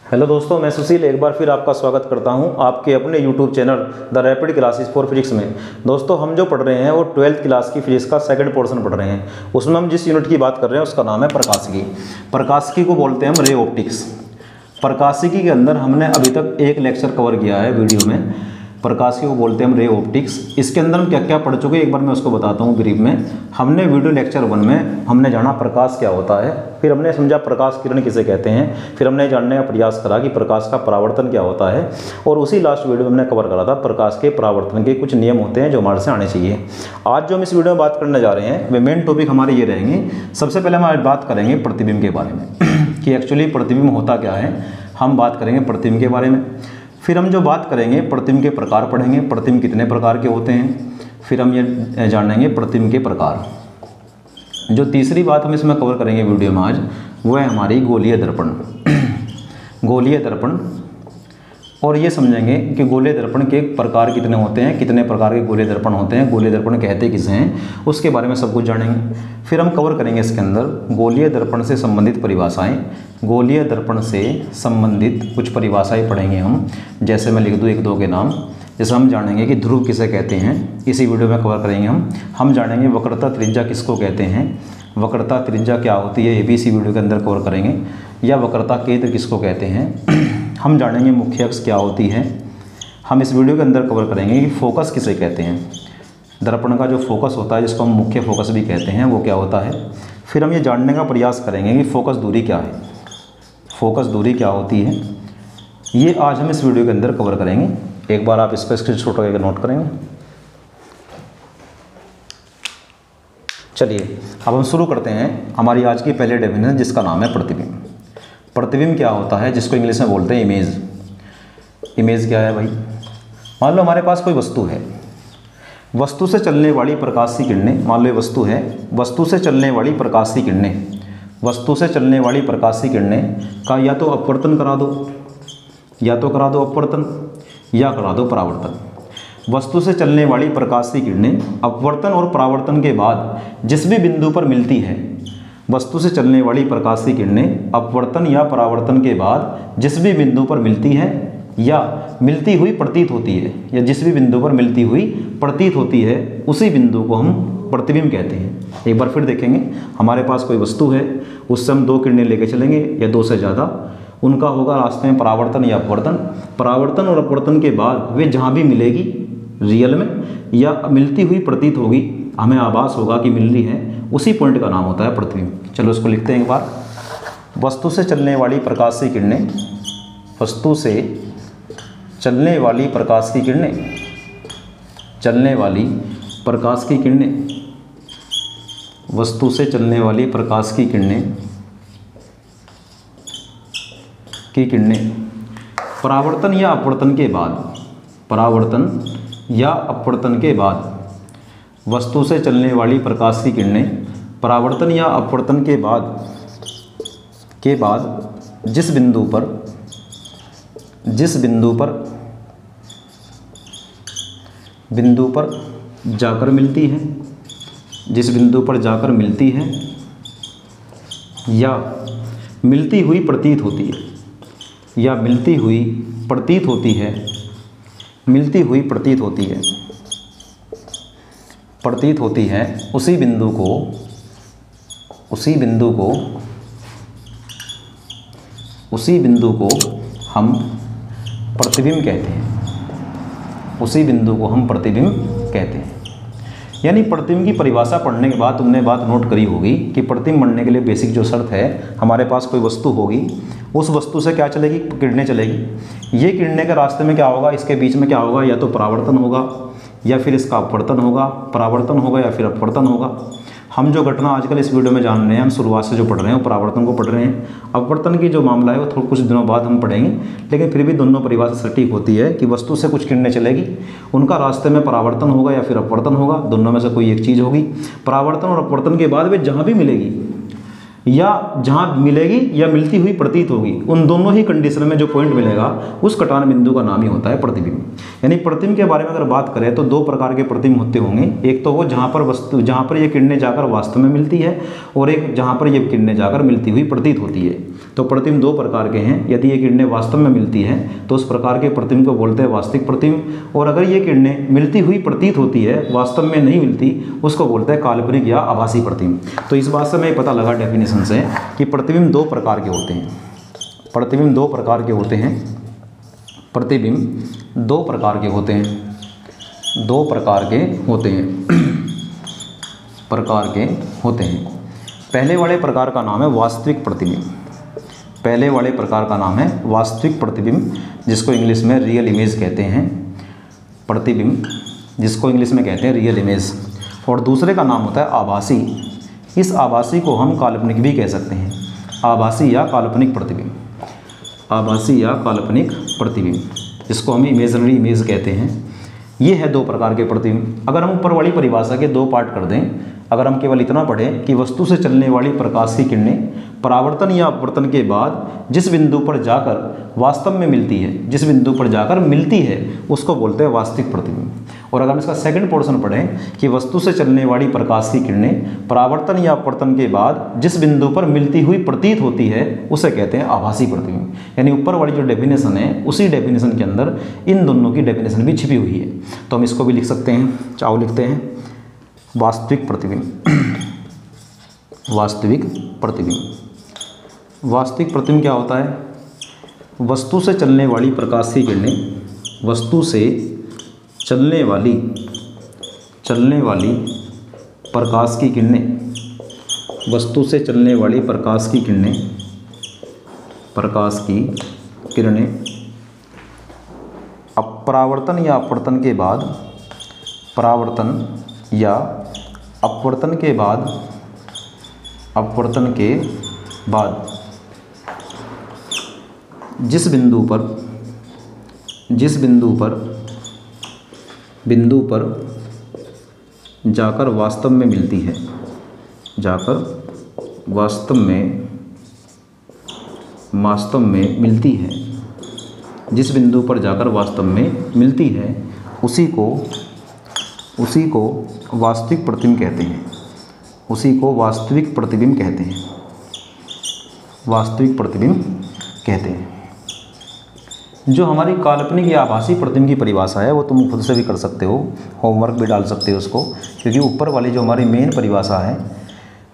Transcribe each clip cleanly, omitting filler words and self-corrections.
Hello दोस्तों, मैं सुशील एक बार फिर आपका स्वागत करता हूं आपके अपने YouTube channel the rapid classes for physics में। दोस्तों, हम जो पढ़ रहे हैं वो 12th क्लास की फिजिक्स का सेकंड पोर्शन पढ़ रहे हैं। उसमें हम जिस यूनिट की बात कर रहे हैं उसका नाम है प्रकाशिकी। प्रकाशिकी को बोलते हैं हम रे ऑप्टिक्स। प्रकाशिकी के अंदर हमने अभी तक एक लेक्चर कवर किया है वीडियो में। प्रकाशिकी को बोलते हैं हम रे ऑप्टिक्स। इसके अंदर हम क्या क्या पढ़ चुके हैं एक बार मैं उसको बताता हूँ ब्रीफ में। हमने वीडियो लेक्चर 1 में हमने जाना प्रकाश क्या होता है, फिर हमने समझा प्रकाश किरण किसे कहते हैं, फिर हमने जानने का प्रयास करा कि प्रकाश का परावर्तन क्या होता है, और उसी लास्ट वीडियो में हमने कवर करा था प्रकाश के परावर्तन के कुछ नियम होते हैं जो हमारे से आने चाहिए। आज जो हम इस वीडियो में बात करने जा रहे हैं वे मेन टॉपिक हमारे ये रहेंगे। सबसे पहले हम आज बात करेंगे प्रतिबिंब के बारे में कि एक्चुअली प्रतिबिंब होता क्या है। हम बात करेंगे प्रतिबिंब के बारे में। फिर हम जो बात करेंगे प्रतिबिंब के प्रकार पढ़ेंगे, प्रतिबिंब कितने प्रकार के होते हैं। फिर हम ये जानेंगे प्रतिबिंब के प्रकार। जो तीसरी बात हम इसमें कवर करेंगे वीडियो में आज वो है हमारी गोलीय दर्पण। गोलीय दर्पण, और ये समझेंगे कि गोलीय दर्पण के प्रकार कितने होते हैं, कितने प्रकार के गोलीय दर्पण होते हैं, गोलीय दर्पण कहते किसे हैं, उसके बारे में सब कुछ जानेंगे। फिर हम कवर करेंगे इसके अंदर गोलीय दर्पण से संबंधित परिभाषाएं। गोलीय दर्पण से संबंधित कुछ परिभाषाएं पढ़ेंगे हम। जैसे मैं लिख दूँ एक दो के नाम। जैसे हम जानेंगे कि ध्रुव किसे कहते हैं, इसी वीडियो में कवर करेंगे हम जानेंगे वक्रता त्रिज्या किसको कहते हैं, वक्रता त्रिज्या क्या होती है ये भी इसी वीडियो के अंदर कवर करेंगे। या वक्रता केंद्र किसको कहते हैं, हम जानेंगे मुख्य अक्ष क्या होती है। हम इस वीडियो के अंदर कवर करेंगे कि फोकस किसे कहते हैं, दर्पण का जो फोकस होता है जिसको हम मुख्य फोकस भी कहते हैं वो क्या होता है। फिर हम ये जानने का प्रयास करेंगे कि फोकस दूरी क्या है, फोकस दूरी क्या होती है। ये आज हम इस वीडियो के अंदर कवर करेंगे। एक बार आप इस पर स्क्रीनशॉट करके नोट करेंगे। चलिए अब हम शुरू करते हैं हमारी आज की पहले डेफिनेशन जिसका नाम है प्रतिबिंब। प्रतिबिंब क्या होता है, जिसको इंग्लिश में बोलते हैं इमेज। इमेज क्या है भाई, मान लो हमारे पास कोई वस्तु है, वस्तु से चलने वाली प्रकाश की किरणें, मान लो ये वस्तु है, वस्तु से चलने वाली प्रकाश की किरणें, वस्तु से चलने वाली प्रकाश की किरणें का या तो अपवर्तन करा दो, या तो करा दो अपवर्तन, या करा दो परावर्तन। वस्तु से चलने वाली प्रकाश की किरणें अपवर्तन और परावर्तन के बाद जिस भी बिंदु पर मिलती है, वस्तु से चलने वाली प्रकाश की किरणें अपवर्तन या परावर्तन के बाद जिस भी बिंदु पर मिलती है या मिलती हुई प्रतीत होती है, या जिस भी बिंदु पर मिलती हुई प्रतीत होती है उसी बिंदु को हम प्रतिबिंब कहते हैं। एक बार फिर देखेंगे, हमारे पास कोई वस्तु है, उससे हम दो किरणें लेके चलेंगे या दो से ज़्यादा, उनका होगा रास्ते में परावर्तन या अपवर्तन। परावर्तन और अपवर्तन के बाद वे जहाँ भी मिलेगी रियल में या मिलती हुई प्रतीत होगी, हमें आभास होगा कि मिल रही है, उसी पॉइंट का नाम होता है प्रतिबिंब। चलो इसको लिखते हैं एक बार। वस्तु से चलने वाली प्रकाश की किरणें, वस्तु से चलने वाली प्रकाश की किरणें, चलने वाली प्रकाश की किरणें, वस्तु से चलने वाली प्रकाश की किरणें परावर्तन या अपवर्तन के बाद, परावर्तन या अपवर्तन के बाद, वस्तु से चलने वाली प्रकाश की किरणें परावर्तन या अपवर्तन के बाद जिस बिंदु पर जाकर मिलती है, जिस बिंदु पर जाकर मिलती है या मिलती हुई प्रतीत होती है, या मिलती हुई प्रतीत होती है, मिलती हुई प्रतीत होती है, प्रतीत होती है, उसी बिंदु को हम प्रतिबिंब कहते हैं, उसी बिंदु को हम प्रतिबिंब कहते हैं। यानी प्रतिबिंब की परिभाषा पढ़ने के बाद तुमने बात नोट करी होगी कि प्रतिबिंब बनने के लिए बेसिक जो शर्त है, हमारे पास कोई वस्तु होगी, उस वस्तु से क्या चलेगी, किरणें चलेगी। ये किरणें के रास्ते में क्या होगा, इसके बीच में क्या होगा, या तो परावर्तन होगा या फिर इसका अपवर्तन होगा, परावर्तन होगा या फिर अपवर्तन होगा। हम जो घटना आजकल इस वीडियो में जान रहे हैं, हम शुरुआत से जो पढ़ रहे हैं वो परावर्तन को पढ़ रहे हैं। अपवर्तन की जो मामला है वो थोड़ा कुछ दिनों बाद हम पढ़ेंगे, लेकिन फिर भी दोनों परिभाषा सटीक होती है कि वस्तु से कुछ किरणें चलेगी, उनका रास्ते में परावर्तन होगा या फिर अपवर्तन होगा, दोनों में से कोई एक चीज़ होगी। परावर्तन और अपवर्तन के बाद वे जहाँ भी मिलेगी या जहाँ मिलेगी या मिलती हुई प्रतीत होगी, उन दोनों ही कंडीशन में जो पॉइंट मिलेगा उस कटान बिंदु का नाम ही होता है प्रतिबिंब। यानी प्रतिबिंब के बारे में अगर बात करें तो दो प्रकार के प्रतिबिंब होते होंगे। एक तो वो जहाँ पर ये किरणें जाकर वास्तव में मिलती है, और एक जहाँ पर ये किरणें जाकर मिलती हुई प्रतीत होती है। तो प्रतिबिंब दो प्रकार के हैं। यदि ये किरणें वास्तव में मिलती हैं तो उस प्रकार के प्रतिबिंब को बोलते हैं वास्तविक प्रतिबिंब, और अगर ये किरणें मिलती हुई प्रतीत होती है, वास्तव में नहीं मिलती, उसको बोलते हैं काल्पनिक या आभासी प्रतिबिंब। तो इस बात से हमें पता लगा डेफिनेशन से कि प्रतिबिंब दो प्रकार के होते हैं। प्रतिबिंब दो प्रकार के होते हैं। प्रतिबिंब दो प्रकार के होते हैं। दो प्रकार के होते हैं। प्रकार के होते हैं। पहले वाले प्रकार का नाम है वास्तविक प्रतिबिंब। पहले वाले प्रकार का नाम है वास्तविक प्रतिबिंब, जिसको इंग्लिश में रियल इमेज कहते हैं। प्रतिबिंब जिसको इंग्लिश में कहते हैं रियल इमेज। और दूसरे का नाम होता है आभासी। इस आभासी को हम काल्पनिक भी कह सकते हैं। आभासी या काल्पनिक प्रतिबिंब। आभासी या काल्पनिक प्रतिबिंब, जिसको हम इमेजनरी इमेज कहते हैं। ये है दो प्रकार के प्रतिबिंब। अगर हम ऊपर वाली परिभाषा के दो पार्ट कर दें, अगर हम केवल इतना पढ़ें कि वस्तु से चलने वाली प्रकाश की किरणें परावर्तन या अपवर्तन के बाद जिस बिंदु पर जाकर वास्तव में मिलती है, जिस बिंदु पर जाकर मिलती है, उसको बोलते हैं वास्तविक प्रतिबिंब। और अगर हम इसका सेकंड पोर्शन पढ़ें कि वस्तु से चलने वाली प्रकाश की किरणें परावर्तन या अपवर्तन के बाद जिस बिंदु पर मिलती हुई प्रतीत होती है, उसे कहते हैं आभासी प्रतिबिंब। यानी ऊपर वाली जो डेफिनेशन है, उसी डेफिनेशन के अंदर इन दोनों की डेफिनेशन भी छिपी हुई है। तो हम इसको भी लिख सकते हैं। चाहो लिखते हैं वास्तविक प्रतिबिंब। वास्तविक प्रतिबिंब। वास्तविक प्रतिबिंब क्या होता है? वस्तु से चलने वाली प्रकाश की किरणें, वस्तु से चलने वाली प्रकाश की किरणें, वस्तु से चलने वाली प्रकाश की किरणें परावर्तन या अपवर्तन के बाद, अपवर्तन के बाद जिस बिंदु पर जाकर वास्तव में मिलती है, जिस बिंदु पर जाकर वास्तव में मिलती है, उसी को वास्तविक प्रतिबिंब कहते हैं। उसी को वास्तविक प्रतिबिंब कहते हैं। वास्तविक प्रतिबिंब कहते हैं। जो हमारी काल्पनिक या आभासी प्रतिबिंब की परिभाषा है, वो तुम खुद से भी कर सकते हो, होमवर्क भी डाल सकते हो उसको, क्योंकि ऊपर वाली जो हमारी मेन परिभाषा है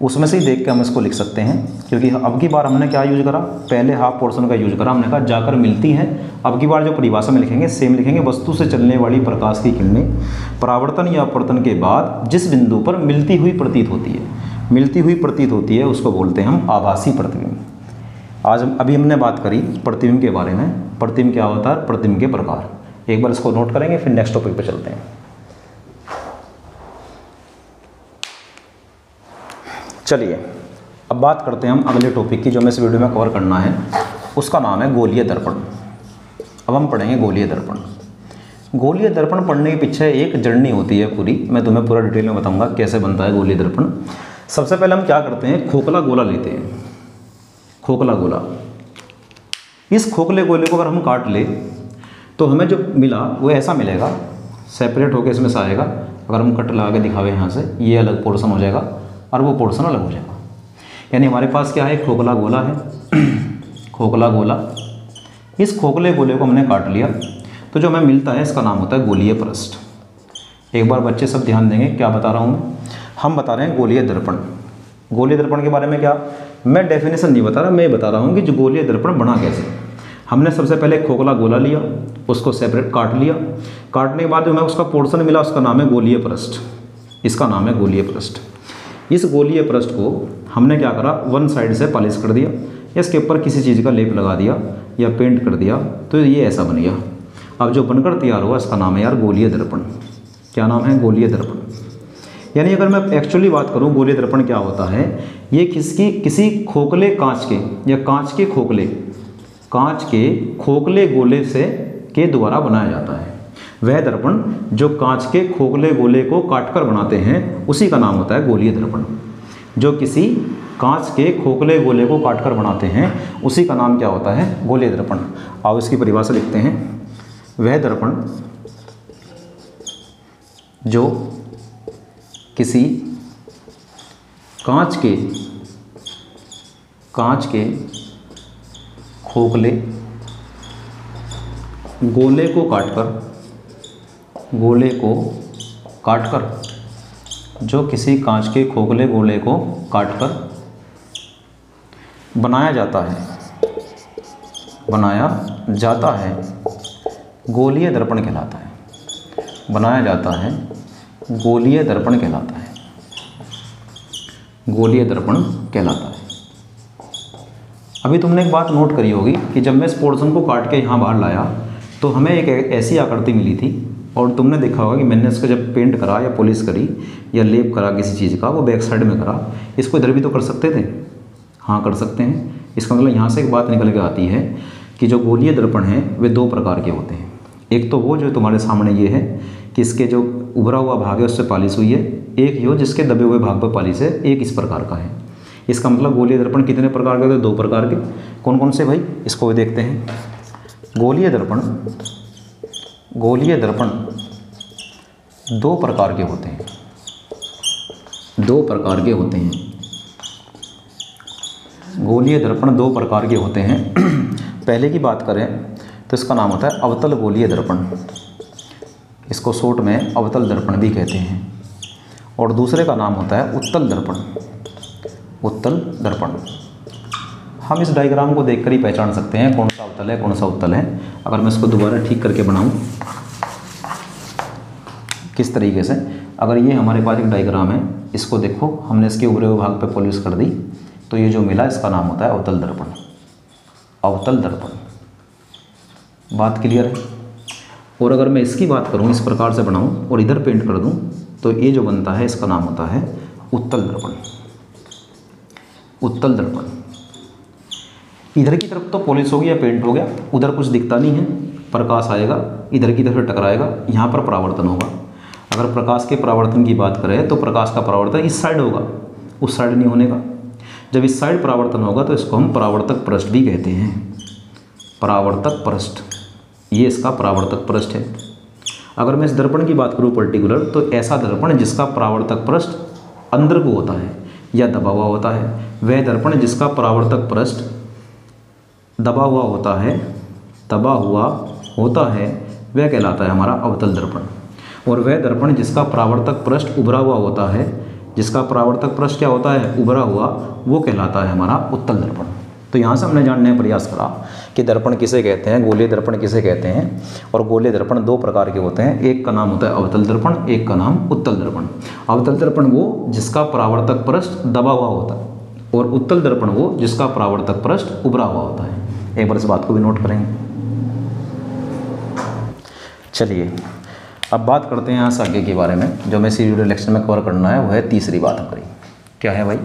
उसमें से ही देख के हम इसको लिख सकते हैं। क्योंकि अब की बार हमने क्या यूज करा, पहले हाफ पोर्शन का यूज करा, हमने कहा जाकर मिलती है। अब की बार जो परिभाषा में लिखेंगे सेम लिखेंगे, वस्तु से चलने वाली प्रकाश की किरणें परावर्तन या अपवर्तन के बाद जिस बिंदु पर मिलती हुई प्रतीत होती है, उसको बोलते हैं हम आभासी प्रतिबिंब। अभी हमने बात करी प्रतिबिंब के बारे में। प्रतिबिंब क्या होता है? प्रतिबिंब के प्रकार। एक बार इसको नोट करेंगे, फिर नेक्स्ट टॉपिक पे चलते हैं। चलिए अब बात करते हैं हम अगले टॉपिक की, जो हमें इस वीडियो में कवर करना है। उसका नाम है गोलीय दर्पण। अब हम पढ़ेंगे गोलीय दर्पण। गोलीय दर्पण पढ़ने के पीछे एक जर्नी होती है पूरी। मैं तुम्हें पूरा डिटेल में बताऊंगा कैसे बनता है गोलीय दर्पण। सबसे पहले हम क्या करते हैं, खोखला गोला लेते हैं। खोखला गोला, इस खोखले गोले को अगर हम काट ले तो हमें जो मिला वो ऐसा मिलेगा, सेपरेट होकर इसमें से आएगा। अगर हम कट लगा के दिखावे यहाँ से, ये अलग पोर्शन हो जाएगा और वो पोर्शन अलग हो जाएगा। यानी हमारे पास क्या है, खोखला गोला है। खोखला गोला, इस खोखले गोले को हमने काट लिया तो जो हमें मिलता है इसका नाम होता है गोलीय पृष्ठ। एक बार बच्चे सब ध्यान देंगे क्या बता रहा हूँ हम बता रहे हैं गोलीय दर्पण। गोलीय दर्पण के बारे में क्या, मैं डेफिनेशन नहीं बता रहा, मैं बता रहा हूँ कि जो गोलीय दर्पण बना कैसे। हमने सबसे पहले खोखला गोला लिया, उसको सेपरेट काट लिया। काटने के बाद जो हमें उसका पोर्शन मिला, उसका नाम है गोलीय पृष्ठ। इसका नाम है गोलीय पृष्ठ। इस गोलीय पृष्ठ को हमने क्या करा, वन साइड से पॉलिश कर दिया, इसके ऊपर किसी चीज़ का लेप लगा दिया या पेंट कर दिया, तो ये ऐसा बन गया। अब जो बनकर तैयार हुआ इसका नाम है यार गोलीय दर्पण। क्या नाम है? गोलीय दर्पण। यानी अगर मैं एक्चुअली बात करूं गोलीय दर्पण क्या होता है, ये किसी खोखले कांच के या कांच के खोखले गोले से के द्वारा बनाया जाता है। वह दर्पण जो कांच के खोखले गोले को काटकर बनाते हैं, उसी का नाम होता है गोलीय दर्पण। जो किसी कांच के खोखले गोले को काटकर बनाते हैं, उसी का नाम क्या होता है? गोलीय दर्पण। आओ इसकी परिभाषा लिखते हैं। वह दर्पण जो किसी कांच के खोखले गोले को काटकर जो किसी कांच के खोखले गोले को काटकर बनाया जाता है गोलीय दर्पण कहलाता है। बनाया जाता है गोलीय दर्पण कहलाता है। गोलीय दर्पण कहलाता है। अभी तुमने एक बात नोट करी होगी कि जब मैं इस पोर्शन को काट के यहाँ बाहर लाया तो हमें एक ऐसी आकृति मिली थी, और तुमने देखा होगा कि मैंने इसका जब पेंट करा या पॉलिश करी या लेप करा किसी चीज़ का, वो बैक साइड में करा। इसको इधर भी तो कर सकते थे, हाँ कर सकते हैं। इसका मतलब यहाँ से एक बात निकल के आती है कि जो गोलीय दर्पण हैं वे दो प्रकार के होते हैं। एक तो वो जो तुम्हारे सामने ये है कि इसके जो उभरा हुआ भाग है उससे पालिश हुई है, एक ये हो जिसके दबे हुए भाग पर पालिश है, एक इस प्रकार का है। इसका मतलब गोलीय दर्पण कितने प्रकार के होते हैं? दो प्रकार के। कौन कौन से भाई? इसको भी देखते हैं। गोलीय दर्पण दो प्रकार के होते हैं। गोलीय दर्पण दो प्रकार के होते हैं। पहले की बात करें तो इसका नाम होता है अवतल गोलीय दर्पण। इसको शॉर्ट में अवतल दर्पण भी कहते हैं। और दूसरे का नाम होता है उत्तल दर्पण। हम इस डायग्राम को देखकर ही पहचान सकते हैं कौन सा अवतल है कौन सा उत्तल है। अगर मैं इसको दोबारा ठीक करके बनाऊं किस तरीके से, अगर ये हमारे पास एक डायग्राम है, इसको देखो, हमने इसके उभरे हुए भाग पे पॉलिश कर दी, तो ये जो मिला इसका नाम होता है अवतल दर्पण। बात क्लियर है? और अगर मैं इसकी बात करूं, इस प्रकार से बनाऊं और इधर पेंट कर दूं, तो ये जो बनता है इसका नाम होता है उत्तल दर्पण। इधर की तरफ तो पॉलिश हो गया, पेंट हो गया, उधर कुछ दिखता नहीं है, प्रकाश आएगा, इधर की तरफ टकराएगा, यहाँ पर परावर्तन होगा। अगर प्रकाश के परावर्तन की बात करें तो प्रकाश का परावर्तन इस साइड होगा, उस साइड नहीं होने का। जब इस साइड परावर्तन होगा तो इसको हम परावर्तक पृष्ठ भी कहते हैं। परावर्तक पृष्ठ, ये इसका परावर्तक पृष्ठ है। अगर मैं इस दर्पण की बात करूँ पर्टिकुलर, तो ऐसा दर्पण जिसका परावर्तक पृष्ठ अंदर को होता है या दबा हुआ होता है, वह दर्पण जिसका परावर्तक पृष्ठ दबा हुआ होता है वह कहलाता है हमारा अवतल दर्पण। और वह दर्पण जिसका परावर्तक पृष्ठ उभरा हुआ होता है, जिसका परावर्तक पृष्ठ क्या होता है? उभरा हुआ, वो कहलाता है हमारा उत्तल दर्पण। तो यहाँ से हमने जानने का प्रयास करा कि दर्पण किसे कहते हैं, गोलीय दर्पण किसे कहते हैं। और गोलीय दर्पण दो प्रकार के होते हैं, एक का नाम होता है अवतल दर्पण, एक का नाम उत्तल दर्पण। अवतल दर्पण वो जिसका परावर्तक पृष्ठ दबा हुआ होता है, और उत्तल दर्पण वो जिसका परावर्तक पृष्ठ उभरा हुआ होता है। एक बार इस बात को भी नोट करेंगे। चलिए अब बात करते हैं यहाँ से आगे के बारे में। जो मैं इस वीडियो लेक्चर में कवर करना है वो है तीसरी बात हमारी। क्या है भाई?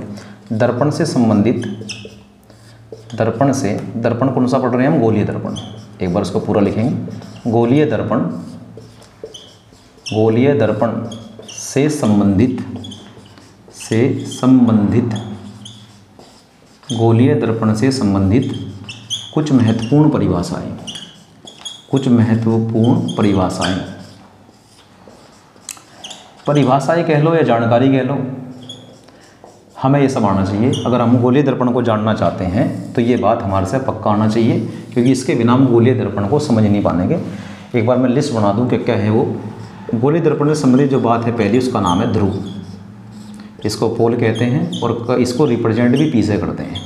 दर्पण से संबंधित, दर्पण कौन सा पढ़ रहे हैं हम? गोलीय दर्पण। एक बार इसको पूरा लिखेंगे। गोलीय दर्पण से संबंधित गोलीय दर्पण से संबंधित कुछ महत्वपूर्ण परिभाषाएं कह लो या जानकारी कह लो, हमें ये सब आना चाहिए। अगर हम गोलीय दर्पण को जानना चाहते हैं तो ये बात हमारे से पक्का आना चाहिए, क्योंकि इसके बिना हम गोलीय दर्पण को समझ नहीं पाएंगे। एक बार मैं लिस्ट बना दूं कि क्या है वो। गोलीय दर्पण से संबंधित जो बात है पहली, उसका नाम है ध्रुव। इसको पोल कहते हैं और इसको रिप्रेजेंट भी पी से करते हैं।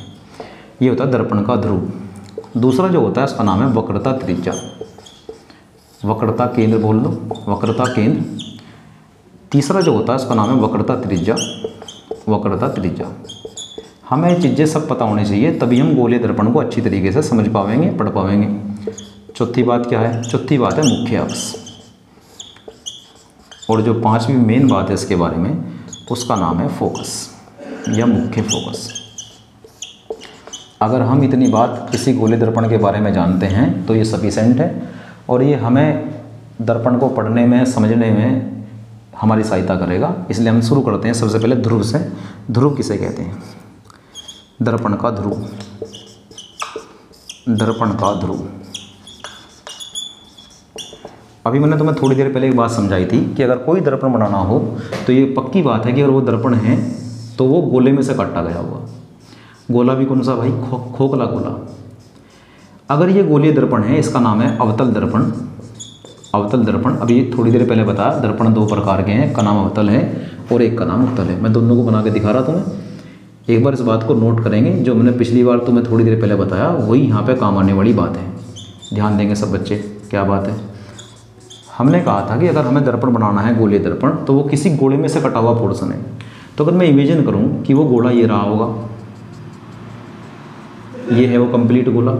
ये होता है दर्पण का ध्रुव। दूसरा जो होता है उसका नाम है वक्रता त्रिज्या, वक्रता केंद्र बोल लो, वक्रता केंद्र। तीसरा जो होता है उसका नाम है वक्रता त्रिज्या। हमें ये चीज़ें सब पता होनी चाहिए, तभी हम गोलीय दर्पण को अच्छी तरीके से समझ पाएंगे, पढ़ पाएंगे। चौथी बात क्या है? चौथी बात है मुख्य अक्ष। और जो पांचवी मेन बात है इसके बारे में, उसका नाम है फोकस या मुख्य फोकस। अगर हम इतनी बात किसी गोलीय दर्पण के बारे में जानते हैं तो ये सफिशेंट है, और ये हमें दर्पण को पढ़ने में, समझने में हमारी सहायता करेगा। इसलिए हम शुरू करते हैं सबसे पहले ध्रुव से। ध्रुव किसे कहते हैं? दर्पण का ध्रुव। अभी मैंने तुम्हें थोड़ी देर पहले एक बात समझाई थी कि अगर कोई दर्पण बनाना हो तो ये पक्की बात है कि अगर वो दर्पण है तो वो गोले में से काटा गया हुआ। गोला भी कौन सा भाई? खोखला गोला। अगर ये गोलीय दर्पण है, इसका नाम है अवतल दर्पण। अवतल दर्पण, अभी थोड़ी देर पहले बताया, दर्पण दो प्रकार के हैं, एक का नाम अवतल है और एक का नाम उत्तल है। मैं दोनों को बना के दिखा रहा तुम्हें, एक बार इस बात को नोट करेंगे। जो मैंने पिछली बार तुम्हें थोड़ी देर पहले बताया वही यहाँ पे काम आने वाली बात है। ध्यान देंगे सब बच्चे। क्या बात है? हमने कहा था कि अगर हमें दर्पण बनाना है गोलीय दर्पण, तो वो किसी गोले में से कटा हुआ पोर्शन है। तो अगर मैं इमेजिन करूँ कि वो गोला ये रहा होगा, ये है वो कंप्लीट गोला।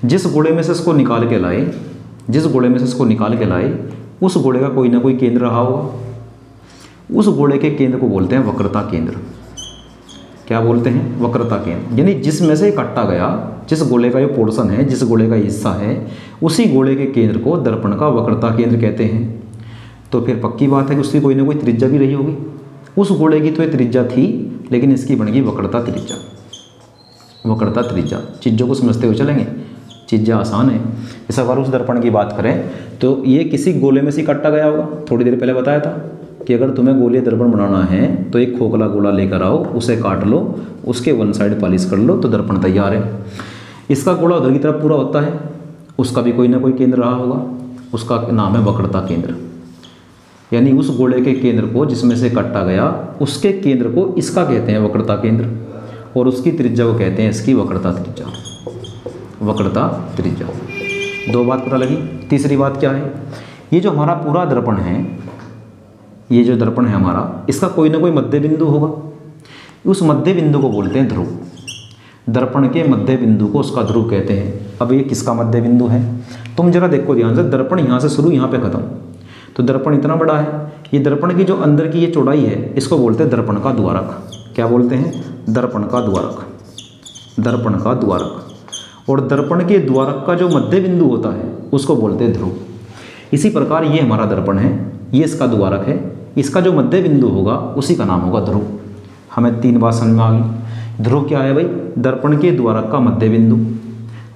जिस गोले में से इसको निकाल के लाए, जिस गोले में से इसको निकाल के लाए, उस गोले का कोई ना कोई केंद्र रहा होगा। उस गोले के केंद्र को बोलते हैं वक्रता केंद्र। क्या बोलते हैं? वक्रता केंद्र। यानी जिसमें से काटा गया, जिस गोले का ये पोर्शन है, जिस गोले का हिस्सा है, उसी गोले के केंद्र को दर्पण का वक्रता केंद्र कहते हैं। तो फिर पक्की बात है कि उसकी कोई ना कोई त्रिज्या भी रही होगी। उस गोले की तो ये त्रिज्या थी, लेकिन इसकी बन गई वक्रता त्रिज्या। वक्रता त्रिज्या, चीज़ों को समझते हुए चलेंगे, चीज़ें आसान है। इस अगर उस दर्पण की बात करें तो ये किसी गोले में से काटा गया होगा। थोड़ी देर पहले बताया था कि अगर तुम्हें गोलीय दर्पण बनाना है तो एक खोखला गोला लेकर आओ, उसे काट लो, उसके वन साइड पॉलिश कर लो, तो दर्पण तैयार है। इसका गोला उधर की तरफ पूरा होता है, उसका भी कोई ना कोई केंद्र रहा होगा, उसका नाम है वक्रता केंद्र। यानी उस गोले के केंद्र को जिसमें से काटा गया, उसके केंद्र को इसका कहते हैं वक्रता केंद्र, और उसकी त्रिज्या को कहते हैं इसकी वक्रता त्रिज्या। वक्रता त्रिज्या। दो बात पता लगी। तीसरी बात क्या है? ये जो हमारा पूरा दर्पण है, ये जो दर्पण है हमारा, इसका कोई ना कोई मध्य बिंदु होगा। उस मध्य बिंदु को बोलते हैं ध्रुव। दर्पण के मध्य बिंदु को उसका ध्रुव कहते हैं। अब ये किसका मध्य बिंदु है? तुम जरा देखो ध्यान से, दर्पण यहाँ से शुरू, यहाँ पे खत्म। तो दर्पण इतना बड़ा है, ये दर्पण की जो अंदर की ये चौड़ाई है, इसको बोलते हैं दर्पण का द्वारक। क्या बोलते हैं? दर्पण का द्वारक। दर्पण का द्वारक। और दर्पण के द्वारक का जो मध्य बिंदु होता है उसको बोलते हैं ध्रुव। इसी प्रकार ये हमारा दर्पण है, ये इसका द्वारक है, इसका जो मध्य बिंदु होगा उसी का नाम होगा ध्रुव। हमें तीन बात समझ में आ गई। ध्रुव क्या है भाई? दर्पण के द्वारक का मध्य बिंदु।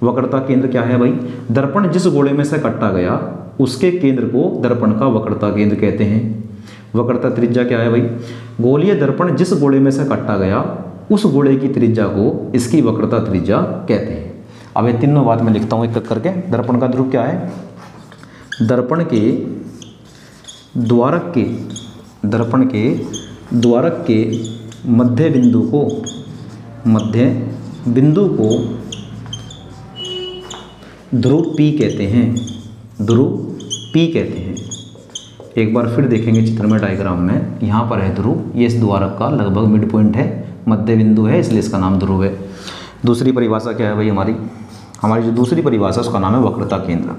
वक्रता केंद्र क्या है भाई? दर्पण जिस गोले में से काटा गया, उसके केंद्र को दर्पण का वक्रता केंद्र कहते हैं। वक्रता त्रिज्या क्या है भाई? गोलीय दर्पण जिस गोले में से काटा गया, उस गोले की त्रिज्या को इसकी वक्रता त्रिज्या कहते हैं। अब ये तीनों बात मैं लिखता हूँ एक एक करके। दर्पण का ध्रुव क्या है? दर्पण के द्वारक के, दर्पण के द्वारक के मध्य बिंदु को, मध्य बिंदु को ध्रुव P कहते हैं। ध्रुव P कहते हैं। एक बार फिर देखेंगे चित्र में, डायग्राम में। यहाँ पर है ध्रुव, ये इस द्वारक का लगभग मिड पॉइंट है, मध्य बिंदु है, इसलिए इसका नाम ध्रुव है। दूसरी परिभाषा क्या है भाई हमारी? हमारी जो दूसरी परिभाषा उसका नाम है वक्रता केंद्र।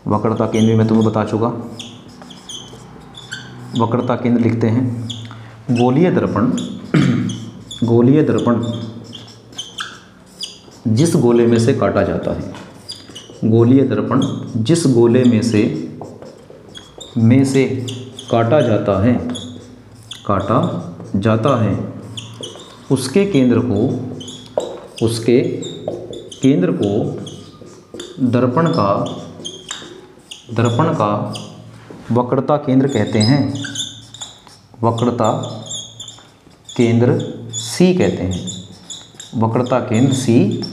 वक्रता केंद्र मैं तुम्हें बता चुका। वक्रता केंद्र लिखते हैं गोलीय दर्पण, गोलीय दर्पण जिस गोले में से काटा जाता है, गोलीय दर्पण जिस गोले में से काटा जाता है, काटा जाता है, उसके केंद्र को, उसके केंद्र को दर्पण का वक्रता केंद्र कहते हैं। वक्रता केंद्र C कहते हैं। वक्रता केंद्र C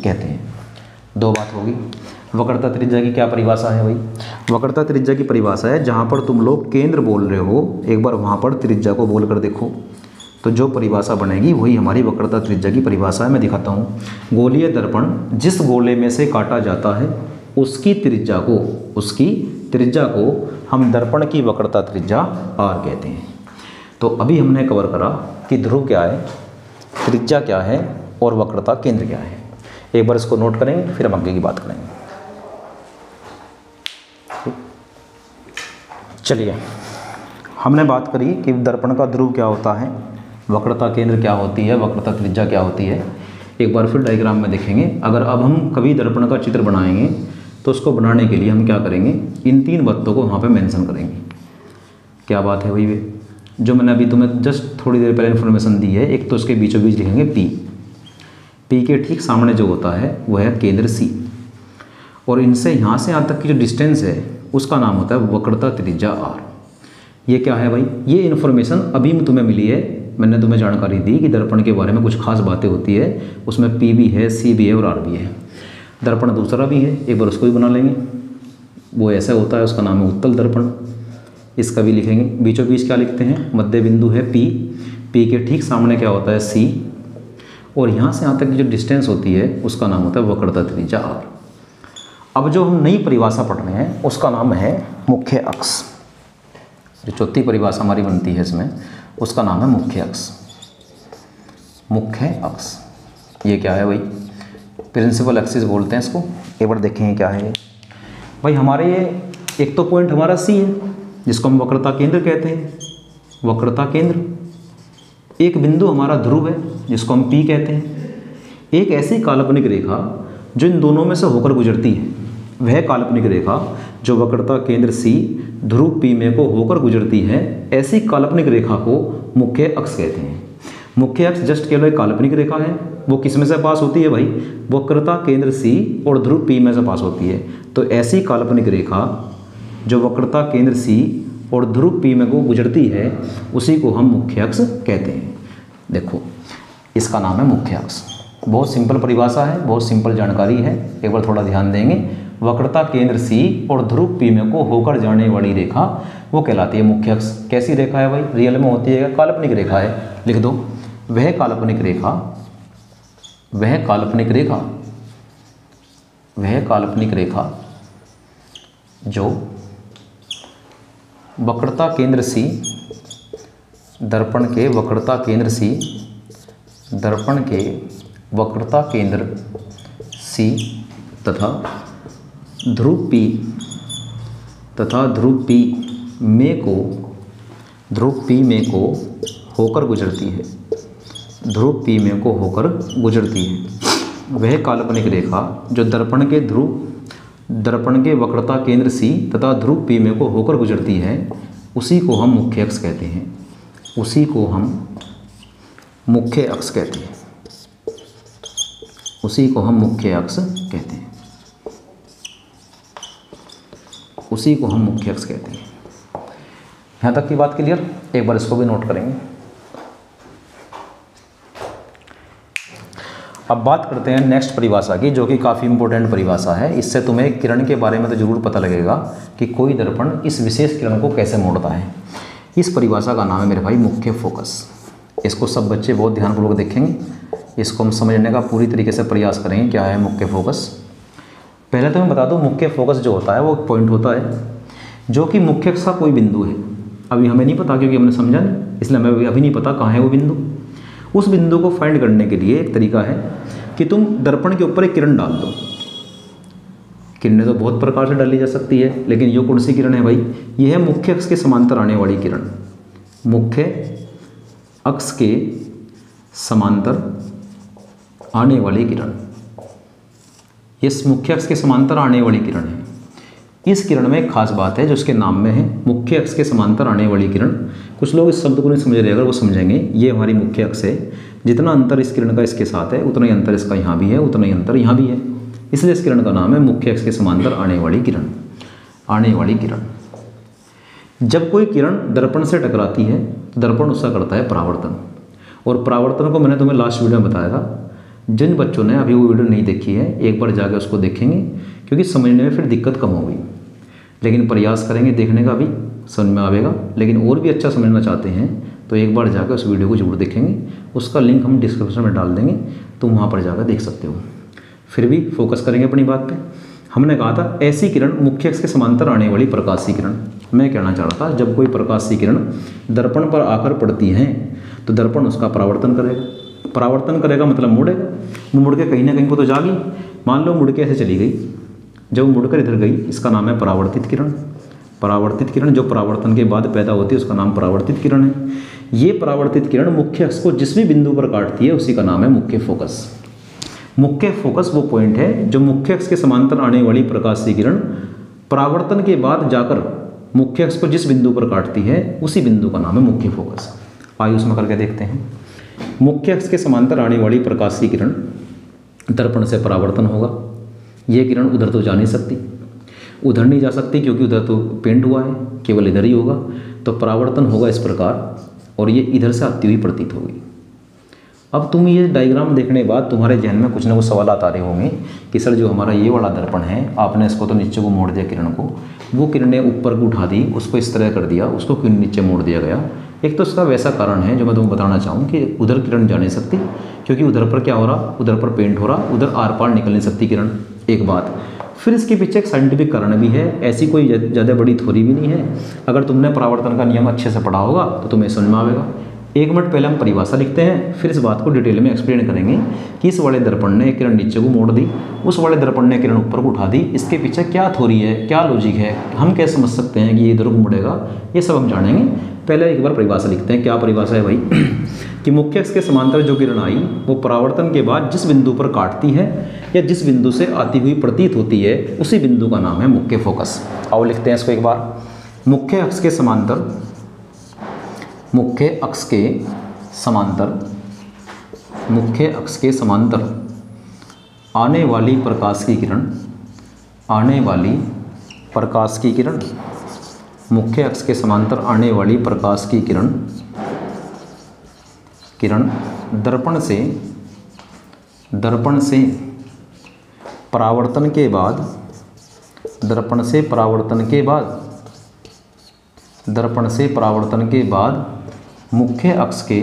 कहते हैं। दो बात होगी। वक्रता त्रिज्या की क्या परिभाषा है भाई? वक्रता त्रिज्या की परिभाषा है, जहाँ पर तुम लोग केंद्र बोल रहे हो, एक बार वहाँ पर त्रिज्या को बोल कर देखो, तो जो परिभाषा बनेगी वही हमारी वक्रता त्रिज्या की परिभाषा है। मैं दिखाता हूँ। गोलीय दर्पण जिस गोले में से काटा जाता है, उसकी त्रिज्या को, उसकी त्रिज्या को हम दर्पण की वक्रता त्रिज्या R कहते हैं। तो अभी हमने कवर करा कि ध्रुव क्या है, त्रिज्या क्या है और वक्रता केंद्र क्या है। एक बार इसको नोट करेंगे, फिर हम आगे की बात करेंगे। चलिए, हमने बात करी कि दर्पण का ध्रुव क्या होता है, वक्रता केंद्र क्या होती है, वक्रता त्रिज्या क्या होती है। एक बार फिर डायग्राम में देखेंगे। अगर अब हम कभी दर्पण का चित्र बनाएंगे तो उसको बनाने के लिए हम क्या करेंगे, इन तीन बातों को वहाँ पे मेंशन करेंगे। क्या बात है भाई? वे जो मैंने अभी तुम्हें जस्ट थोड़ी देर पहले इन्फॉर्मेशन दी है, एक तो उसके बीचों बीच लिखेंगे P के ठीक सामने जो होता है वह है केंद्र C, और इनसे यहाँ से यहाँ तक की जो डिस्टेंस है उसका नाम होता है वक्रता त्रिज्या R। ये क्या है भाई? ये इन्फॉर्मेशन अभी तुम्हें मिली है, मैंने तुम्हें जानकारी दी कि दर्पण के बारे में कुछ खास बातें होती है, उसमें P भी है, C भी है और R भी है। दर्पण दूसरा भी है, एक बार उसको भी बना लेंगे। वो ऐसा होता है, उसका नाम है उत्तल दर्पण। इसका भी लिखेंगे। बीचों बीच क्या लिखते हैं, मध्य बिंदु है P, P के ठीक सामने क्या होता है C, और यहाँ से यहाँ तक की जो डिस्टेंस होती है उसका नाम होता है वक्रता त्रिज्या R। अब जो हम नई परिभाषा पढ़ रहे हैं उसका नाम है मुख्य अक्ष। जो चौथी परिभाषा हमारी बनती है इसमें, उसका नाम है मुख्य अक्ष। मुख्य अक्ष ये क्या है भाई, प्रिंसिपल एक्सिस बोलते हैं इसको। एक बार देखेंगे क्या है भाई। हमारे ये एक तो पॉइंट हमारा C है जिसको हम वक्रता केंद्र कहते हैं, वक्रता केंद्र। एक बिंदु हमारा ध्रुव है जिसको हम P कहते हैं। एक ऐसी काल्पनिक रेखा जो इन दोनों में से होकर गुजरती है, वह काल्पनिक रेखा जो वक्रता केंद्र C ध्रुव P में को होकर गुजरती है, ऐसी काल्पनिक रेखा को मुख्य अक्ष कहते हैं। मुख्य अक्ष जस्ट केवल एक काल्पनिक रेखा है, वो किस में से पास होती है भाई, वक्रता केंद्र C और ध्रुव P में से पास होती है। तो ऐसी काल्पनिक रेखा जो वक्रता केंद्र C और ध्रुव P में को गुजरती है, उसी को हम मुख्य अक्ष कहते हैं। देखो इसका नाम है मुख्य अक्ष। बहुत सिंपल परिभाषा है, बहुत सिंपल जानकारी है, एक बार थोड़ा ध्यान देंगे। वक्रता केंद्र C और ध्रुव P में को होकर जाने वाली रेखा वो कहलाती है मुख्य अक्ष। कैसी रेखा है भाई, रियल में होती है, काल्पनिक रेखा है। लिख दो, वह काल्पनिक रेखा, वह काल्पनिक रेखा, वह काल्पनिक रेखा जो वक्रता केंद्र C, दर्पण के वक्रता केंद्र C, दर्पण के वक्रता केंद्र C तथा ध्रुव P, तथा ध्रुव P में को, ध्रुव P में को होकर गुजरती है, ध्रुव P में को होकर गुजरती है। वह काल्पनिक रेखा जो दर्पण के ध्रुव, दर्पण के वक्रता केंद्र C तथा ध्रुव P में को होकर गुजरती है, उसी को हम मुख्य अक्ष कहते हैं। उसी को हम मुख्य अक्ष कहते हैं। उसी को हम मुख्य अक्ष कहते हैं। उसी को हम मुख्य अक्ष कहते हैं। यहाँ तक की बात क्लियर? एक बार इसको भी नोट करेंगे। अब बात करते हैं नेक्स्ट परिभाषा की, जो कि काफ़ी इंपॉर्टेंट परिभाषा है। इससे तुम्हें किरण के बारे में तो जरूर पता लगेगा कि कोई दर्पण इस विशेष किरण को कैसे मोड़ता है। इस परिभाषा का नाम है मेरे भाई मुख्य फोकस। इसको सब बच्चे बहुत ध्यानपूर्वक देखेंगे, इसको हम समझने का पूरी तरीके से प्रयास करेंगे क्या है मुख्य फोकस। पहले तो मैं बता दूं, मुख्य फोकस जो होता है वो पॉइंट होता है जो कि मुख्य अक्ष का कोई बिंदु है। अभी हमें नहीं पता क्योंकि हमने समझा नहीं, इसलिए हमें अभी नहीं पता कहाँ है वो बिंदु। उस बिंदु को फाइंड करने के लिए एक तरीका है कि तुम दर्पण के ऊपर एक किरण डाल दो। किरणें तो बहुत प्रकार से डाली जा सकती है, लेकिन ये कौन सी किरण है भाई, ये है मुख्य अक्ष के समांतर आने वाली किरण। मुख्य अक्ष के समांतर आने वाली किरण, ये मुख्य अक्ष के समांतर आने वाली किरण है। इस किरण में एक खास बात है जो उसके नाम में है, मुख्य अक्ष के समांतर आने वाली किरण। कुछ लोग इस शब्द को नहीं समझ रहे, अगर वो समझेंगे, ये हमारी मुख्य अक्ष है, जितना अंतर इस किरण का इसके साथ है उतना ही अंतर इसका यहाँ भी है, उतना ही अंतर यहाँ भी है, इसलिए इस किरण का नाम है मुख्य अक्ष के समांतर आने वाली किरण। आने वाली किरण, जब कोई किरण दर्पण से टकराती है तो दर्पण उसका करता है परावर्तन, और परावर्तन को मैंने तुम्हें लास्ट वीडियो में बताया था। जिन बच्चों ने अभी वो वीडियो नहीं देखी है, एक बार जाकर उसको देखेंगे, क्योंकि समझने में फिर दिक्कत कम होगी। लेकिन प्रयास करेंगे देखने का भी, समझ में आएगा। लेकिन और भी अच्छा समझना चाहते हैं तो एक बार जाकर उस वीडियो को जरूर देखेंगे, उसका लिंक हम डिस्क्रिप्शन में डाल देंगे, तुम वहाँ पर जाकर देख सकते हो। फिर भी फोकस करेंगे अपनी बात पे। हमने कहा था ऐसी किरण मुख्य अक्ष के समांतर आने वाली प्रकाशीय किरण। मैं कहना चाह रहा था जब कोई प्रकाशीय किरण दर्पण पर आकर पड़ती है तो दर्पण उसका परावर्तन करेगा। परावर्तन करेगा मतलब मुड़ेगा, वो मुड़ के कहीं ना कहीं को तो जागी। मान लो मुड़ के ऐसे चली गई, जब मुड़कर इधर गई, इसका नाम है परावर्तित किरण। परावर्तित किरण जो परावर्तन के बाद पैदा होती है उसका नाम परावर्तित किरण है। ये परावर्तित किरण मुख्य अक्ष को जिस भी बिंदु पर काटती है उसी का नाम है मुख्य फोकस। मुख्य फोकस वो पॉइंट है जो मुख्य अक्ष के समांतर आने वाली प्रकाशीय किरण परावर्तन के बाद जाकर मुख्य अक्ष को जिस बिंदु पर काटती है उसी बिंदु का नाम है मुख्य फोकस। आइए उसमें करके देखते हैं। मुख्य अक्ष के समांतर आने वाली प्रकाशीय किरण दर्पण से परावर्तन होगा। ये किरण उधर तो जा नहीं सकती, उधर नहीं जा सकती क्योंकि उधर तो पेंट हुआ है, केवल इधर ही होगा। तो परावर्तन होगा इस प्रकार, और ये इधर से आती हुई प्रतीत होगी। अब तुम ये डायग्राम देखने के बाद तुम्हारे जहन में कुछ ना कुछ सवाल आ रहे होंगे कि सर जो हमारा ये वाला दर्पण है, आपने इसको तो नीचे को मोड़ दिया किरण को, वो किरण ने ऊपर को उठा दी, उसको इस तरह कर दिया, उसको क्यों नीचे मोड़ दिया गया। एक तो इसका वैसा कारण है जो मैं तुम्हें बताना चाहूँ कि उधर किरण जा नहीं सकती, क्योंकि उधर पर क्या हो रहा, उधर पर पेंट हो रहा, उधर आर पार निकल नहीं सकती किरण, एक बात। फिर इसके पीछे एक साइंटिफिक कारण भी है, ऐसी कोई ज़्यादा बड़ी थ्योरी भी नहीं है। अगर तुमने परावर्तन का नियम अच्छे से पढ़ा होगा तो तुम्हें समझ में आएगा। 1 मिनट पहले हम परिभाषा लिखते हैं, फिर इस बात को डिटेल में एक्सप्लेन करेंगे कि इस वाले दर्पण ने किरण नीचे को मोड़ दी, उस वाले दर्पण ने किरण ऊपर को उठा दी, इसके पीछे क्या थ्योरी है, क्या लॉजिक है, हम कैसे समझ सकते हैं कि ये इधर को मुड़ेगा, ये सब हम जानेंगे। पहले एक बार परिभाषा लिखते हैं। क्या परिभाषा है भाई कि मुख्य अक्ष के समांतर जो किरण आई वो परावर्तन के बाद जिस बिंदु पर काटती है या जिस बिंदु से आती हुई प्रतीत होती है उसी बिंदु का नाम है मुख्य फोकस। आओ लिखते हैं इसको एक बार। मुख्य अक्ष के समांतर, मुख्य अक्ष के समांतर, मुख्य अक्ष के समांतर आने वाली प्रकाश की किरण, आने वाली प्रकाश की किरण, मुख्य अक्ष के समांतर आने वाली प्रकाश की किरण, किरण दर्पण से परावर्तन के बाद, दर्पण से परावर्तन के बाद, दर्पण से परावर्तन के बाद मुख्य अक्ष के,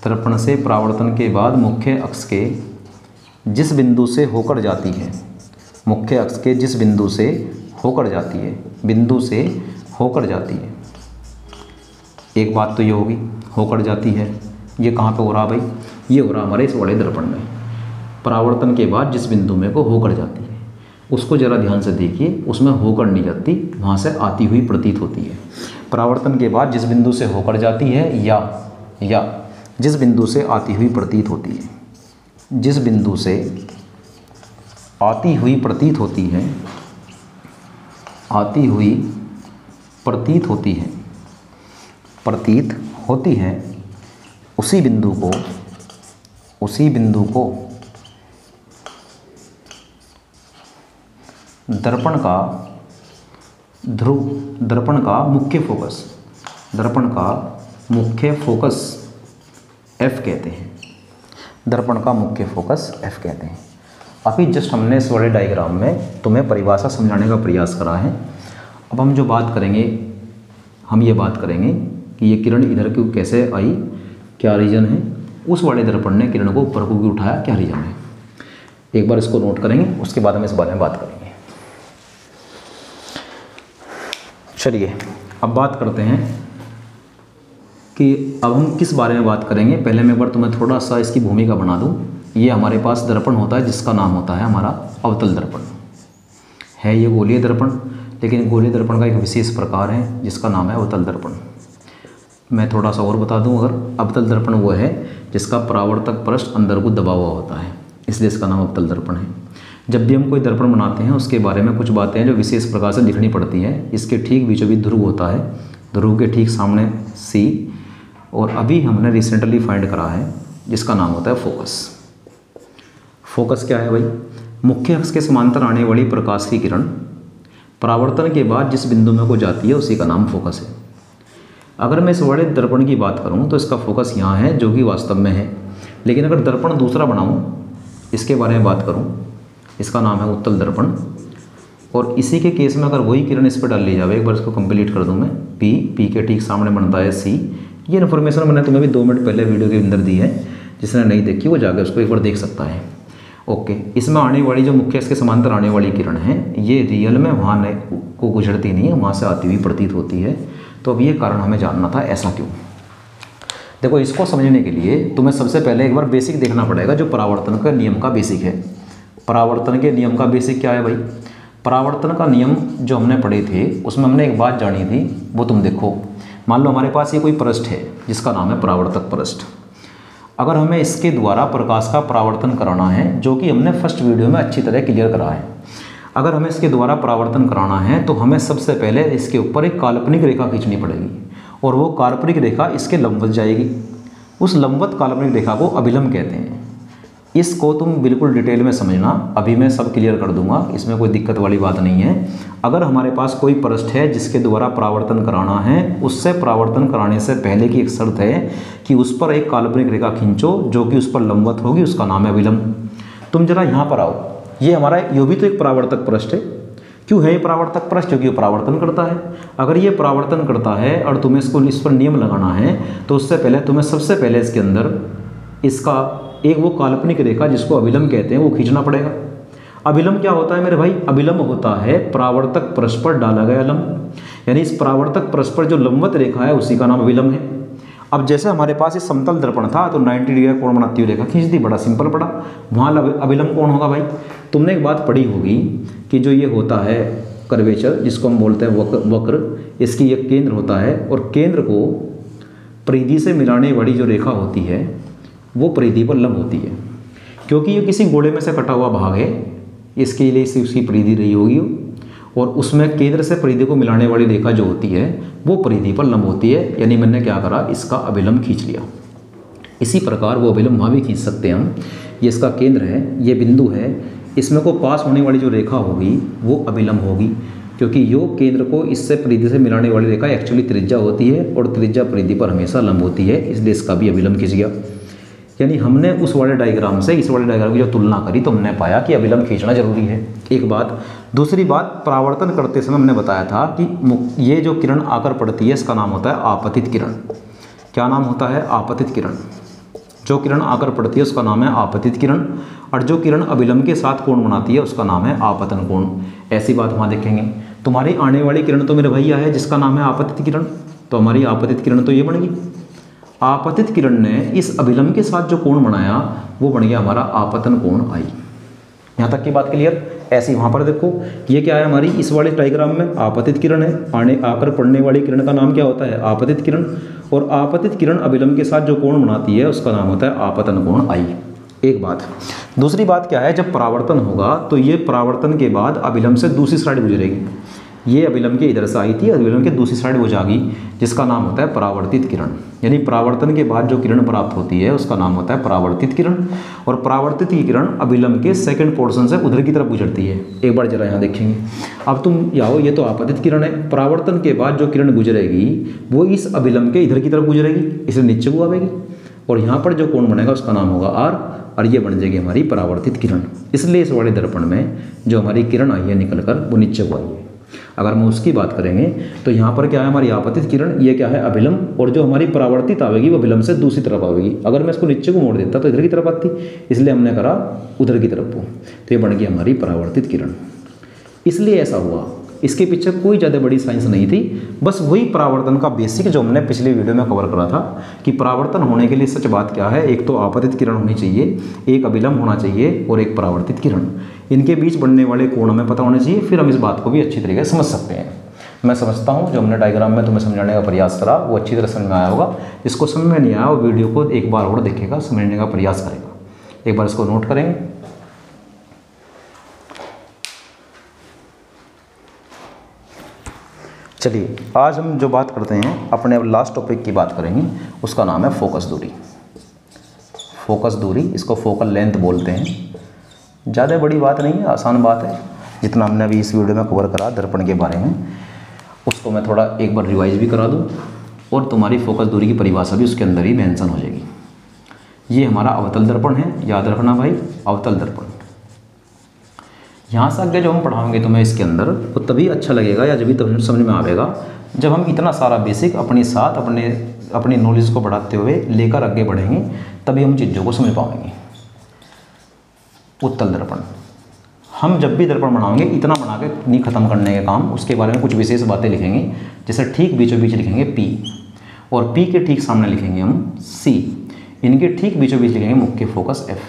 दर्पण से परावर्तन के बाद मुख्य अक्ष के जिस बिंदु से होकर जाती है, मुख्य अक्ष के जिस बिंदु से होकर जाती है, बिंदु से होकर जाती है। एक बात तो ये होगी, होकर जाती है, ये कहाँ पे हो रहा भाई, ये हो रहा हमारे इस वाले दर्पण में। परावर्तन के बाद जिस बिंदु में को होकर जाती है उसको ज़रा ध्यान से देखिए, उसमें होकर नहीं जाती, वहाँ से आती हुई प्रतीत होती है। परावर्तन के बाद जिस बिंदु से होकर जाती है या जिस बिंदु से आती हुई प्रतीत होती है, जिस बिंदु से आती हुई प्रतीत होती है, आती हुई प्रतीत होती है, प्रतीत होती है, उसी बिंदु को, उसी बिंदु को दर्पण का ध्रुव, दर्पण का मुख्य फोकस, दर्पण का मुख्य फोकस F कहते हैं, दर्पण का मुख्य फोकस F कहते हैं। अभी जस्ट हमने इस वाले डायग्राम में तुम्हें परिभाषा समझाने का प्रयास करा है। अब हम जो बात करेंगे, हम ये बात करेंगे कि ये किरण इधर क्यों कैसे आई, क्या रीज़न है, उस वाले दर्पण ने किरण को ऊपर को क्यों उठाया, क्या रीज़न है। एक बार इसको नोट करेंगे, उसके बाद हम इस बारे में बात करेंगे। चलिए अब बात करते हैं कि अब हम किस बारे में बात करेंगे। पहले मैं एक बार तुम्हें थोड़ा सा इसकी भूमिका बना दूं। ये हमारे पास दर्पण होता है जिसका नाम होता है हमारा अवतल दर्पण। है ये गोलीय दर्पण, लेकिन गोलीय दर्पण का एक विशेष प्रकार है जिसका नाम है अवतल दर्पण। मैं थोड़ा सा और बता दूं, अगर अवतल दर्पण वो है जिसका परावर्तक पृष्ठ अंदर को दबा हुआ होता है, इसलिए इसका नाम अवतल दर्पण है। जब भी हम कोई दर्पण बनाते हैं उसके बारे में कुछ बातें हैं जो विशेष प्रकार से लिखनी पड़ती हैं। इसके ठीक बीचों बीच ध्रुव होता है, ध्रुव के ठीक सामने C, और अभी हमने रिसेंटली फाइंड करा है जिसका नाम होता है फोकस। फोकस क्या है भाई, मुख्य अक्ष के समांतर आने वाली प्रकाश की किरण परावर्तन के बाद जिस बिंदु में को जाती है उसी का नाम फोकस है। अगर मैं इस बड़े दर्पण की बात करूं तो इसका फोकस यहाँ है जो कि वास्तव में है, लेकिन अगर दर्पण दूसरा बनाऊं, इसके बारे में बात करूं, इसका नाम है उत्तल दर्पण। और इसी के केस में अगर वही किरण इस पर डाल ली जाए, एक बार इसको कंप्लीट कर दूं मैं, पी के ठीक सामने बनता है C। ये इन्फॉर्मेशन मैंने तुम्हें भी 2 मिनट पहले वीडियो के अंदर दी है, जिसने नहीं देखी वो जाकर उसको एक बार देख सकता है। ओके, इसमें आने वाली जो मुख्य इसके समांतर आने वाली किरण है ये रियल में वहाँ को गुजरती नहीं है, वहाँ से आती हुई प्रतीत होती है। तो अब ये कारण हमें जानना था, ऐसा क्यों। देखो, इसको समझने के लिए तुम्हें सबसे पहले एक बार बेसिक देखना पड़ेगा जो परावर्तन का नियम का बेसिक है। परावर्तन के नियम का बेसिक क्या है भाई, परावर्तन का नियम जो हमने पढ़े थे उसमें हमने एक बात जानी थी, वो तुम देखो। मान लो हमारे पास ये कोई पृष्ठ है जिसका नाम है परावर्तक पृष्ठ। अगर हमें इसके द्वारा प्रकाश का परावर्तन कराना है, जो कि हमने फर्स्ट वीडियो में अच्छी तरह क्लियर करा है, अगर हमें इसके द्वारा परावर्तन कराना है तो हमें सबसे पहले इसके ऊपर एक काल्पनिक रेखा खींचनी पड़ेगी, और वो काल्पनिक रेखा इसके लंबवत जाएगी। उस लंबवत काल्पनिक रेखा को अभिलंब कहते हैं। इसको तुम बिल्कुल डिटेल में समझना, अभी मैं सब क्लियर कर दूंगा, इसमें कोई दिक्कत वाली बात नहीं है। अगर हमारे पास कोई पृष्ठ है जिसके द्वारा परावर्तन कराना है, उससे परावर्तन कराने से पहले की एक शर्त है कि उस पर एक काल्पनिक रेखा खींचो जो कि उस पर लंबवत होगी, उसका नाम है अभिलंब। तुम जरा यहाँ पर आओ, ये हमारा यो भी तो एक परावर्तक पृष्ठ है। क्यों है ये परावर्तक पृष्ठ? क्योंकि वो परावर्तन करता है। अगर ये परावर्तन करता है और तुम्हें इसको इस पर नियम लगाना है तो उससे पहले तुम्हें सबसे पहले इसके अंदर इसका एक वो काल्पनिक रेखा जिसको अभिलंब कहते हैं वो खींचना पड़ेगा। अभिलंब क्या होता है मेरे भाई? अभिलंब होता है परावर्तक पृष्ठ पर डाला गया लंब, यानी इस परावर्तक पृष्ठ पर जो लंबवत रेखा है उसी का नाम अभिलंब है। अब जैसे हमारे पास ये समतल दर्पण था तो 90 डिग्री का कोण बनाती हुई रेखा खींच दी, बड़ा सिंपल पड़ा, वहाँ अभिलंब कौन होगा भाई? तुमने एक बात पढ़ी होगी कि जो ये होता है कर्वेचर जिसको हम बोलते हैं वक्र, इसकी एक केंद्र होता है और केंद्र को परिधि से मिलाने वाली जो रेखा होती है वो परिधि पर लंब होती है। क्योंकि ये किसी गोले में से कटा हुआ भाग है, इसके लिए उसकी परिधि रही होगी और उसमें केंद्र से परिधि को मिलाने वाली रेखा जो होती है वो परिधि पर लंब होती है, यानी मैंने क्या करा, इसका अभिलंब खींच लिया। इसी प्रकार वो अभिलंब वहाँ भी खींच सकते हैं हम। ये इसका केंद्र है, ये बिंदु है, इसमें को पास होने वाली जो रेखा होगी वो अभिलंब होगी, क्योंकि यो केंद्र को इससे परिधि से मिलाने वाली रेखा एक्चुअली त्रिज्या होती है और त्रिज्या परिधि पर हमेशा लंब होती है, इसलिए इसका भी अभिलंब खींच गया। यानी हमने उस वाले डायग्राम से इस वाले डायग्राम की जो तुलना करी तो हमने पाया कि अभिलंब खींचना जरूरी है, एक बात। दूसरी बात, परावर्तन करते समय हमने बताया था कि ये जो किरण आकर पड़ती है इसका नाम होता है आपतित किरण। क्या नाम होता है? आपतित किरण। जो किरण आकर पड़ती है उसका नाम है आपतित किरण, और जो किरण अभिलंब के साथ कोण बनाती है उसका नाम है आपतन कोण। ऐसी बात वहाँ देखेंगे। तुम्हारी आने वाली किरण तो मेरे भैया है जिसका नाम है आपतित किरण, तो हमारी आपतित किरण तो ये बन गई। आपतित किरण ने इस अभिलंब के साथ जो कोण बनाया वो बन गया हमारा आपतन कोण आई। यहाँ तक की बात क्लियर? ऐसी वहाँ पर देखो, ये क्या है हमारी इस वाले डायग्राम में आपतित किरण है, आकर पड़ने वाली किरण का नाम क्या होता है? आपतित किरण। और आपतित किरण अभिलंब के साथ जो कोण बनाती है उसका नाम होता है आपतन कोण आई। एक बात। दूसरी बात क्या है, जब परावर्तन होगा तो ये परावर्तन के बाद अभिलंब से दूसरी साइड गुजरेगी। ये अभिलंब के इधर से आई थी, अभिलंब के दूसरी साइड वो जागी, जिसका नाम होता है परावर्तित किरण। यानी परावर्तन के बाद जो किरण प्राप्त होती है उसका नाम होता है परावर्तित किरण। और परावर्तित की किरण अभिलंब के सेकंड पोर्शन से उधर की तरफ गुजरती है। एक बार जरा यहाँ देखेंगे। अब तुम आओ, ये तो आपतित किरण है, परावर्तन के बाद जो किरण गुजरेगी वो इस अभिलंब के इधर की तरफ गुजरेगी, इसे नीचे को आवेगी और यहाँ पर जो कोण बनेगा उसका नाम होगा आर, और ये बन जाएगी हमारी परावर्तित किरण। इसलिए इस वाले दर्पण में जो हमारी किरण आई है निकल कर वो नीचे को आई है। अगर हम उसकी बात करेंगे तो यहाँ पर क्या है हमारी आपतित किरण, ये क्या है अभिलंब, और जो हमारी परावर्तित आवेगी वो अभिलंब से दूसरी तरफ आवेगी। अगर मैं इसको नीचे को मोड़ देता तो इधर की तरफ आती, इसलिए हमने करा उधर की तरफ को, तो ये बन गई हमारी परावर्तित किरण। इसलिए ऐसा हुआ, इसके पीछे कोई ज़्यादा बड़ी साइंस नहीं थी, बस वही परावर्तन का बेसिक जो हमने पिछली वीडियो में कवर करा था कि परावर्तन होने के लिए सच बात क्या है, एक तो आपतित किरण होनी चाहिए, एक अभिलंब होना चाहिए और एक परावर्तित किरण। इनके बीच बनने वाले कोण हमें पता होने चाहिए, फिर हम इस बात को भी अच्छी तरीके से समझ सकते हैं। मैं समझता हूँ जो हमने डायग्राम में तुम्हें समझाने का प्रयास करा वो अच्छी तरह समझ में आया होगा। जिसको समझ में नहीं आया वो वीडियो को एक बार और देखेगा, समझने का प्रयास करेगा। एक बार इसको नोट करेंगे। चलिए आज हम जो बात करते हैं अपने अब लास्ट टॉपिक की बात करेंगे, उसका नाम है फोकस दूरी। फोकस दूरी, इसको फोकल लेंथ बोलते हैं। ज़्यादा बड़ी बात नहीं है, आसान बात है। जितना हमने अभी इस वीडियो में कवर करा दर्पण के बारे में उसको मैं थोड़ा एक बार रिवाइज भी करा दूँ और तुम्हारी फोकस दूरी की परिभाषा भी उसके अंदर ही मेंशन हो जाएगी। ये हमारा अवतल दर्पण है, याद रखना भाई, अवतल दर्पण। यहाँ से आगे जो हम पढ़ाएंगे तुम्हें इसके अंदर वो तभी अच्छा लगेगा या जब भी तुम्हें समझ में आएगा जब हम इतना सारा बेसिक अपने साथ अपनी नॉलेज को बढ़ाते हुए लेकर आगे बढ़ेंगे, तभी हम चीज़ों को समझ पाएंगे। उत्तल दर्पण, हम जब भी दर्पण बनाएंगे इतना बना के नहीं ख़त्म करने के काम, उसके बारे में कुछ विशेष बातें लिखेंगे। जैसे ठीक बीचों बीच लिखेंगे P और P के ठीक सामने लिखेंगे हम C, इनके ठीक बीचों बीच लिखेंगे मुख्य फोकस F।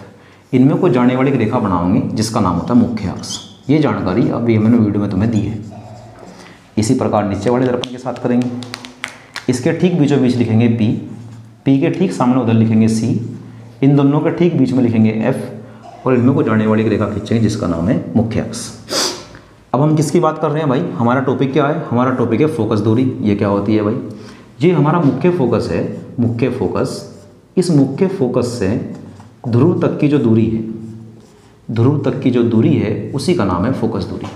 इनमें को जाने वाली एक रेखा बनाएंगे जिसका नाम होता है मुख्य अक्ष। ये जानकारी अभी मैंने वीडियो में तुम्हें दी है। इसी प्रकार नीचे वाले दर्पण के साथ करेंगे। इसके ठीक बीचों बीच लिखेंगे P के ठीक सामने उधर लिखेंगे C, इन दोनों के ठीक बीच में लिखेंगे F और इनमें को जाने वाली एक रेखा खींचेंगे जिसका नाम है मुख्य अक्ष। अब हम किसकी बात कर रहे हैं भाई? हमारा टॉपिक क्या है? हमारा टॉपिक है फोकस दूरी। ये क्या होती है भाई? ये हमारा मुख्य फोकस है। मुख्य फोकस, इस मुख्य फोकस से ध्रुव तक की जो दूरी है, ध्रुव तक की जो दूरी है उसी का नाम है फोकस दूरी।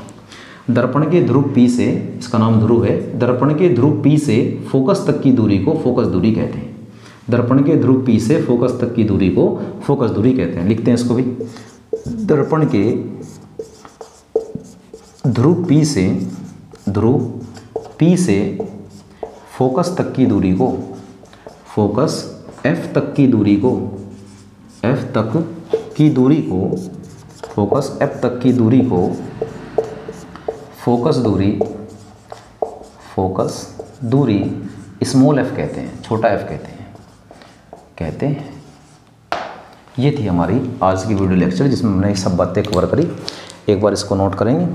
दर्पण के ध्रुव P से, इसका नाम ध्रुव है, दर्पण के ध्रुव P से फोकस तक की दूरी को फोकस दूरी कहते हैं। दर्पण के ध्रुव P से फोकस तक की दूरी को फोकस दूरी कहते हैं। लिखते हैं इसको भी, दर्पण के ध्रुव P से, ध्रुव P से फोकस तक की दूरी को, फोकस F तक की दूरी को, F तक की दूरी को, फोकस F तक की दूरी को फोकस दूरी, फोकस दूरी स्मॉल f कहते हैं, छोटा f कहते हैं। ये थी हमारी आज की वीडियो लेक्चर जिसमें हमने ये सब बातें कवर करी। एक बार इसको नोट करेंगे।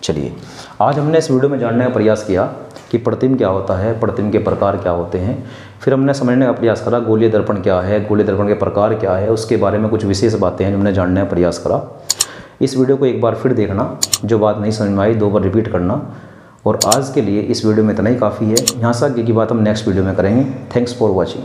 चलिए, आज हमने इस वीडियो में जानने का प्रयास किया कि प्रतिबिंब क्या होता है, प्रतिबिंब के प्रकार क्या होते हैं। फिर हमने समझने का प्रयास करा गोलीय दर्पण क्या है, गोलीय दर्पण के प्रकार क्या है, उसके बारे में कुछ विशेष बातें हैं जो हमने जानने का प्रयास करा। इस वीडियो को एक बार फिर देखना, जो बात नहीं समझ में आई 2 बार रिपीट करना। और आज के लिए इस वीडियो में इतना ही काफ़ी है। यहाँ से आगे की बात हम नेक्स्ट वीडियो में करेंगे। Thanks for watching.